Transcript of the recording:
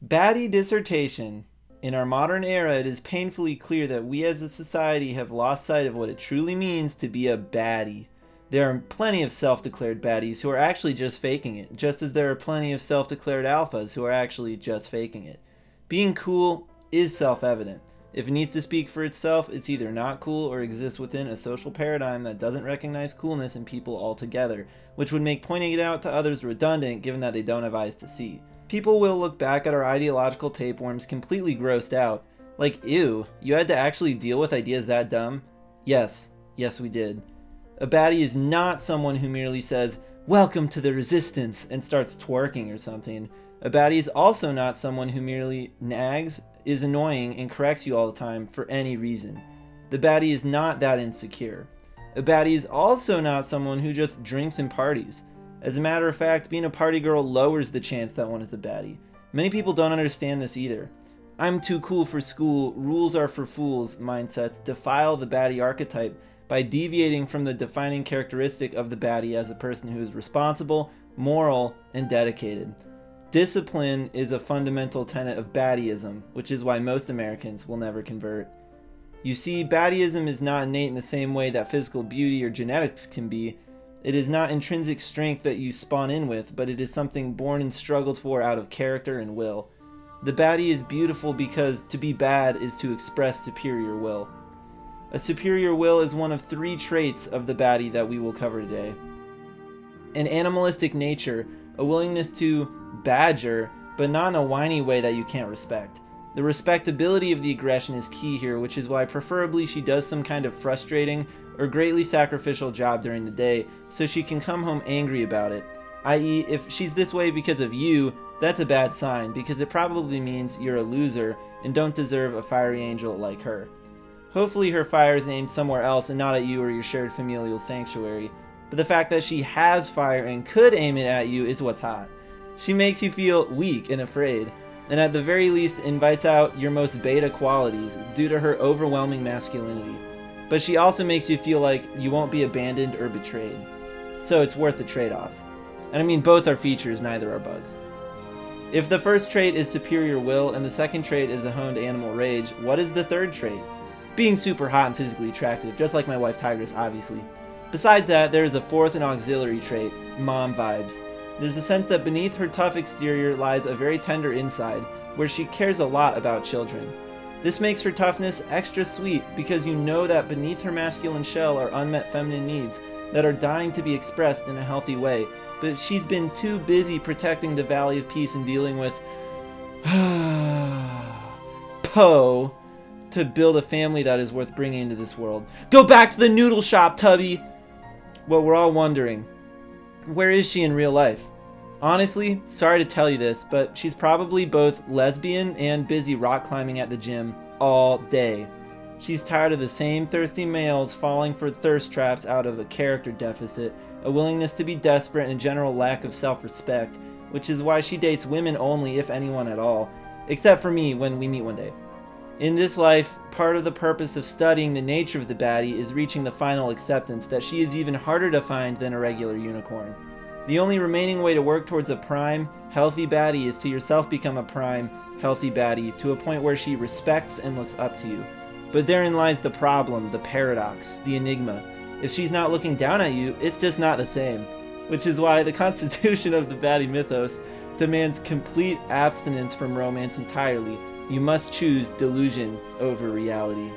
Baddie Dissertation. In our modern era, it is painfully clear that we as a society have lost sight of what it truly means to be a baddie. There are plenty of self-declared baddies who are actually just faking it, just as there are plenty of self-declared alphas who are actually just faking it. Being cool is self-evident. If it needs to speak for itself, it's either not cool or exists within a social paradigm that doesn't recognize coolness in people altogether, which would make pointing it out to others redundant given that they don't have eyes to see. People will look back at our ideological tapeworms completely grossed out. Like, ew, you had to actually deal with ideas that dumb? Yes, we did. A baddie is not someone who merely says, "Welcome to the resistance," and starts twerking or something. A baddie is also not someone who merely nags, is annoying, and corrects you all the time for any reason. The baddie is not that insecure. A baddie is also not someone who just drinks and parties. As a matter of fact, being a party girl lowers the chance that one is a baddie. Many people don't understand this either. "I'm too cool for school, rules are for fools" mindsets defile the baddie archetype by deviating from the defining characteristic of the baddie as a person who is responsible, moral, and dedicated. Discipline is a fundamental tenet of baddieism, which is why most Americans will never convert. You see, baddieism is not innate in the same way that physical beauty or genetics can be. It is not intrinsic strength that you spawn in with, but it is something born and struggled for out of character and will. The baddie is beautiful because to be bad is to express superior will. A superior will is one of 3 traits of the baddie that we will cover today. An animalistic nature, a willingness to badger, but not in a whiny way that you can't respect. The respectability of the aggression is key here, which is why preferably she does some kind of frustrating or greatly sacrificial job during the day so she can come home angry about it. I.e., if she's this way because of you, that's a bad sign because it probably means you're a loser and don't deserve a fiery angel like her. Hopefully her fire is aimed somewhere else and not at you or your shared familial sanctuary, but the fact that she has fire and could aim it at you is what's hot. She makes you feel weak and afraid, and at the very least invites out your most beta qualities due to her overwhelming masculinity. But she also makes you feel like you won't be abandoned or betrayed. So it's worth the trade-off. And I mean, both are features, neither are bugs. If the first trait is superior will and the second trait is a honed animal rage, what is the third trait? Being super hot and physically attractive, just like my wife Tigress, obviously. Besides that, there is a fourth and auxiliary trait, mom vibes. There's a sense that beneath her tough exterior lies a very tender inside, where she cares a lot about children. This makes her toughness extra sweet because you know that beneath her masculine shell are unmet feminine needs that are dying to be expressed in a healthy way, but she's been too busy protecting the Valley of Peace and dealing with Poe to build a family that is worth bringing into this world. Go back to the noodle shop, Tubby! Well, we're all wondering, where is she in real life? Honestly, sorry to tell you this, but she's probably both lesbian and busy rock climbing at the gym all day. She's tired of the same thirsty males falling for thirst traps out of a character deficit, a willingness to be desperate, and a general lack of self-respect, which is why she dates women only, if anyone at all, except for me when we meet one day. In this life, part of the purpose of studying the nature of the baddie is reaching the final acceptance that she is even harder to find than a regular unicorn. The only remaining way to work towards a prime, healthy baddie is to yourself become a prime, healthy baddie to a point where she respects and looks up to you. But therein lies the problem, the paradox, the enigma. If she's not looking down at you, it's just not the same. Which is why the constitution of the baddie mythos demands complete abstinence from romance entirely. You must choose delusion over reality.